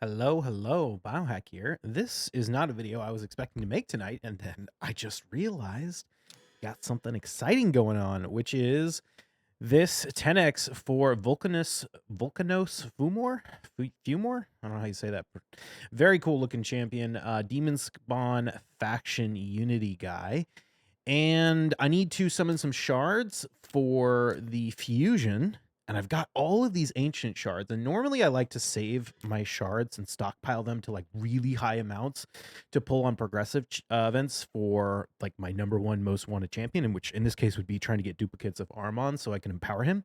Hello, Biohack here. This is not a video I was expecting to make tonight, and then I just realized got something exciting going on, which is this 10x for Vulkanos Fumor? I don't know how you say that. Very cool looking champion, Demon Spawn Faction Unity guy. And I need to summon some shards for the fusion. And I've got all of these ancient shards. And normally I like to save my shards and stockpile them to like really high amounts to pull on progressive events for like my #1 most wanted champion, in which in this case would be trying to get duplicates of Armon so I can empower him.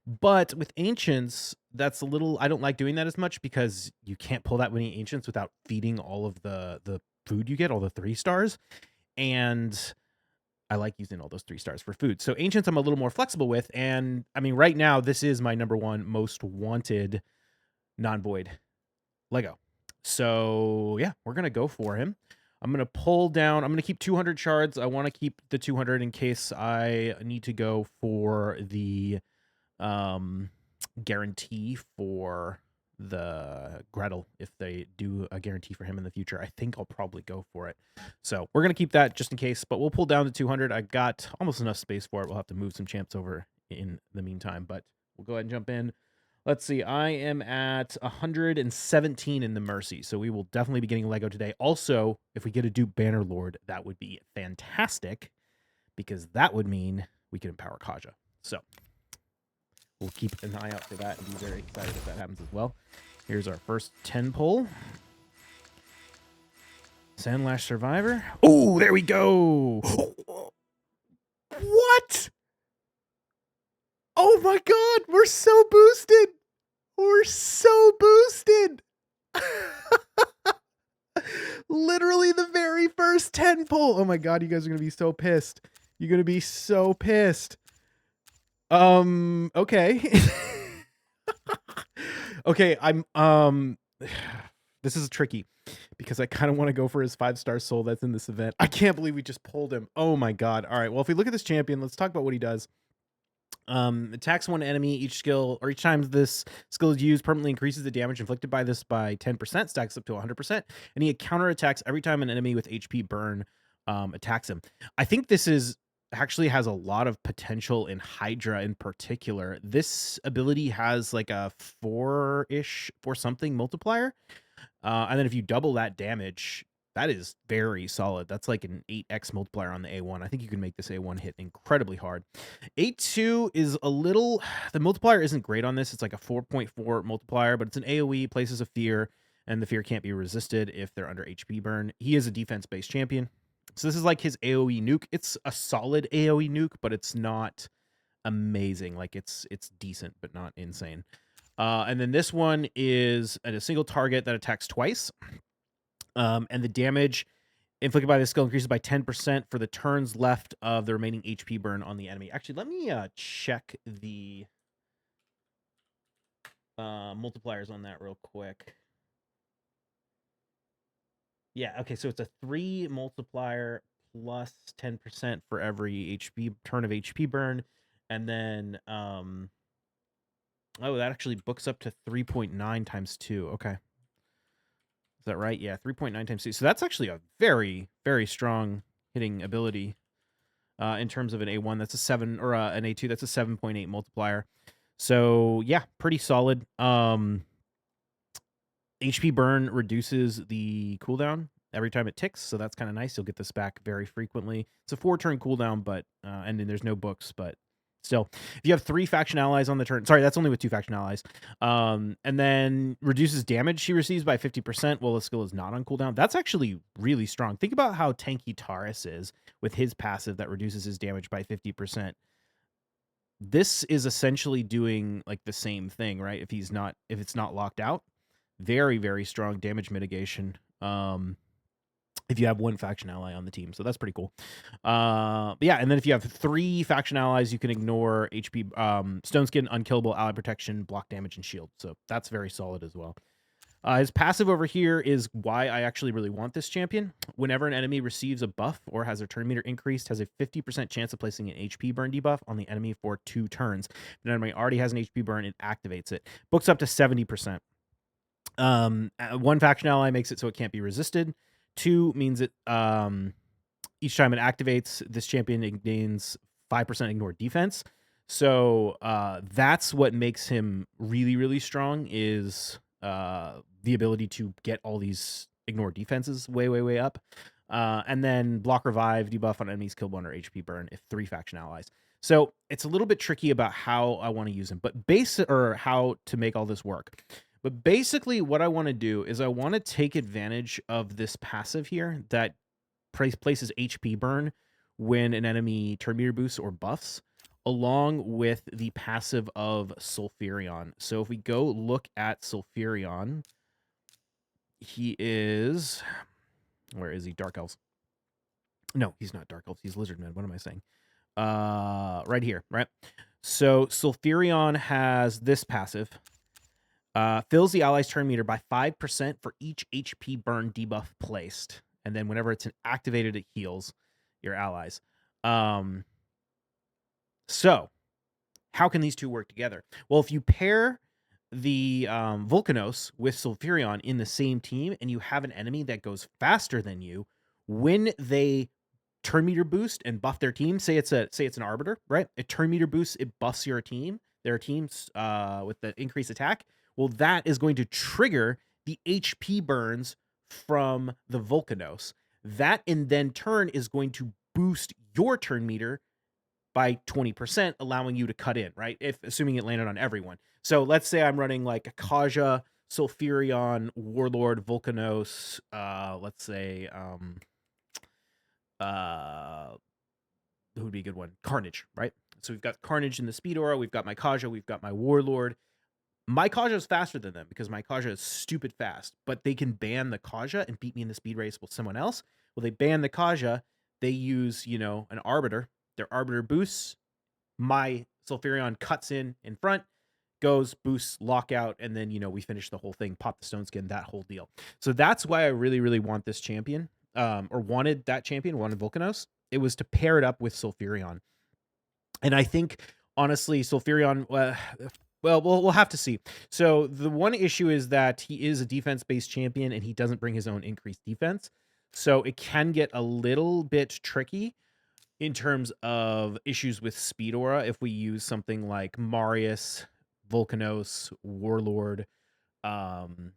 But with ancients, that's a little, I don't like doing that as much because you can't pull that many ancients without feeding all of the food you get, all the 3 stars. And I like using all those 3 stars for food. So ancients I'm a little more flexible with, and I mean, right now, this is my #1 most wanted non-void Lego. So yeah, we're gonna go for him. I'm gonna pull down, I'm gonna keep 200 shards. I wanna keep the 200 in case I need to go for the guarantee for the Gretel. If they do a guarantee for him in the future, I think I'll probably go for it. So we're gonna keep that just in case, but we'll pull down to 200. I got almost enough space for it. We'll have to move some champs over in the meantime, but we'll go ahead and jump in. Let's see, I am at 117 in the Mercy, so we will definitely be getting Lego today. Also, if we get a dupe Bannerlord, that would be fantastic, because that would mean we can empower Kaja. So we'll keep an eye out for that and be very excited if that happens as well. Here's our first 10 pull. Sandlash Survivor. Oh, there we go. What? Oh my god, we're so boosted. We're so boosted. Literally the very first 10 pull. Oh my god, you guys are going to be so pissed. You're going to be so pissed. Okay. Okay, this is tricky because I kind of want to go for his 5-star soul that's in this event. I can't believe we just pulled him. Oh my god. All right, well, if we look at this champion, let's talk about what he does. Attacks one enemy each skill, or each time this skill is used, permanently increases the damage inflicted by this by 10%, stacks up to 100%, and he counterattacks every time an enemy with HP burn attacks him. I think this is actually has a lot of potential in Hydra in particular. This ability has like a 4-ish, 4 something multiplier. And then if you double that damage, that is very solid. That's like an 8x multiplier on the A1. I think you can make this A1 hit incredibly hard. A2 is a little, the multiplier isn't great on this. It's like a 4.4 multiplier, but it's an AoE, places of fear, and the fear can't be resisted if they're under HP burn. He is a defense-based champion. So this is like his AoE nuke. It's a solid AoE nuke, but it's not amazing. Like it's decent, but not insane. And then this one is at a single target that attacks twice. And the damage inflicted by this skill increases by 10% for the turns left of the remaining HP burn on the enemy. Actually, let me check the multipliers on that real quick. Yeah, okay, so it's a 3 multiplier plus 10% for every turn of HP burn. And then, oh, that actually books up to 3.9 times 2. Okay. Is that right? Yeah, 3.9 times 2. So that's actually a very, very strong hitting ability. In terms of an A1, that's a 7, or an A2, that's a 7.8 multiplier. So yeah, pretty solid. HP burn reduces the cooldown every time it ticks, so that's kind of nice. You'll get this back very frequently. It's a 4-turn cooldown, but and then there's no books, but still, if you have 3 faction allies on the turn, sorry, that's only with 2 faction allies, and then reduces damage she receives by 50% while the skill is not on cooldown. That's actually really strong. Think about how tanky Taurus is with his passive that reduces his damage by 50%. This is essentially doing like the same thing, right? If it's not locked out. Very, very strong damage mitigation. If you have 1 faction ally on the team, so that's pretty cool. But yeah, and then if you have 3 faction allies, you can ignore HP, Stone Skin, Unkillable, Ally Protection, Block Damage, and Shield. So that's very solid as well. His passive over here is why I actually really want this champion. Whenever an enemy receives a buff or has their turn meter increased, has a 50% chance of placing an HP burn debuff on the enemy for 2 turns. If an enemy already has an HP burn, it activates it. Books up to 70%. One faction ally makes it so it can't be resisted. 2 means it each time it activates, this champion gains 5% ignore defense. So that's what makes him really, really strong, is the ability to get all these ignore defenses way, way, way up. And then block revive, debuff on enemies, kill 1 or HP burn if 3 faction allies. So it's a little bit tricky about how I want to use him, but how to make all this work. But basically what I want to do is I want to take advantage of this passive here that places HP burn when an enemy turn meter boosts or buffs, along with the passive of Sulfurion. So if we go look at Sulfurion, he is... Where is he? Dark Elves. No, he's not Dark Elves. He's Lizardmen. What am I saying? Right here, right? So Sulfurion has this passive. Fills the ally's turn meter by 5% for each HP burn debuff placed. And then whenever it's activated, it heals your allies. So how can these two work together? Well, if you pair the Vulkanos with Sulfurion in the same team and you have an enemy that goes faster than you, when they turn meter boost and buff their team, say it's an Arbiter, right? A turn meter boost, it buffs their teams with the increased attack. Well, that is going to trigger the HP burns from the Vulkanos. That in then turn is going to boost your turn meter by 20%, allowing you to cut in, right? Assuming it landed on everyone. So let's say I'm running like a Kaja, Sulfurion, Warlord, Vulkanos, let's say who would be a good one? Carnage, right? So we've got Carnage in the speed aura, we've got my Kaja, we've got my Warlord. My Kaja is faster than them because my Kaja is stupid fast, but they can ban the Kaja and beat me in the speed race with someone else. Well, they ban the Kaja, they use, an Arbiter. Their Arbiter boosts, my Sulfurion cuts in front, goes, boosts, lockout, and then, we finish the whole thing, pop the Stone Skin, that whole deal. So that's why I really, really want this champion, or wanted that champion, wanted Vulkanos. It was to pair it up with Sulfurion. And I think, honestly, Sulfurion, well, we'll have to see. So the one issue is that he is a defense-based champion, and he doesn't bring his own increased defense. So it can get a little bit tricky in terms of issues with speed aura if we use something like Marius, Vulkanos, Warlord, Kaja,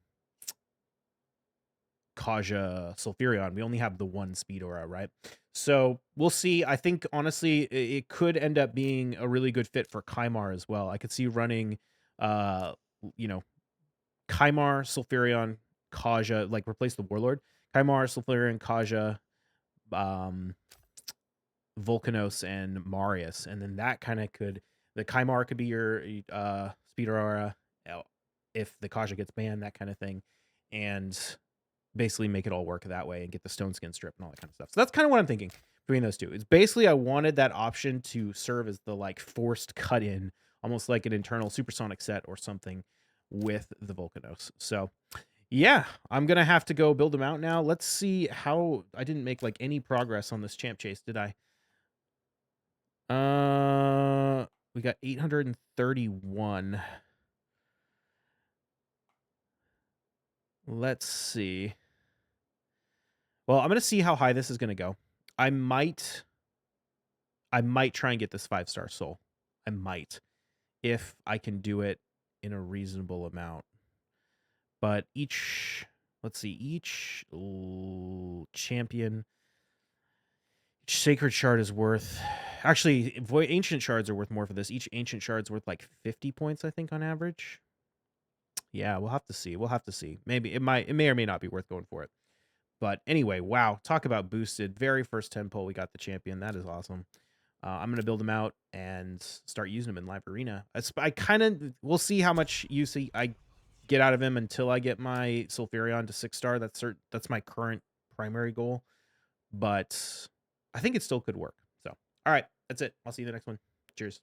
Sulfurion. We only have the one speed aura, right? So we'll see. I think, honestly, it could end up being a really good fit for Kymar as well. I could see running, Kymar, Sulfurion, Kaja, like replace the Warlord. Kymar, Sulfurion, Kaja, Vulkanos, and Marius. And then that kind of the Kymar could be your speed aura if the Kaja gets banned, that kind of thing. And basically make it all work that way and get the Stone Skin strip and all that kind of stuff. So that's kind of what I'm thinking between those two. It's basically I wanted that option to serve as the like forced cut in, almost like an internal supersonic set or something with the Vulkanos. So yeah, I'm going to have to go build them out now. Let's see how I didn't make like any progress on this champ chase, did I? We got 831. Let's see. Well, I'm going to see how high this is going to go. I might try and get this 5-star soul. I might, if I can do it in a reasonable amount. But each champion, each sacred shard is worth... Actually, ancient shards are worth more for this. Each ancient shard's worth like 50 points, I think, on average. Yeah, we'll have to see. Maybe it may or may not be worth going for it. But anyway, wow, talk about boosted. Very first 10 pull, we got the champion. That is awesome. I'm going to build him out and start using him in live arena. We'll see how much use I get out of him until I get my Sulfurion to 6-star. That's my current primary goal. But I think it still could work. So, all right, that's it. I'll see you in the next one. Cheers.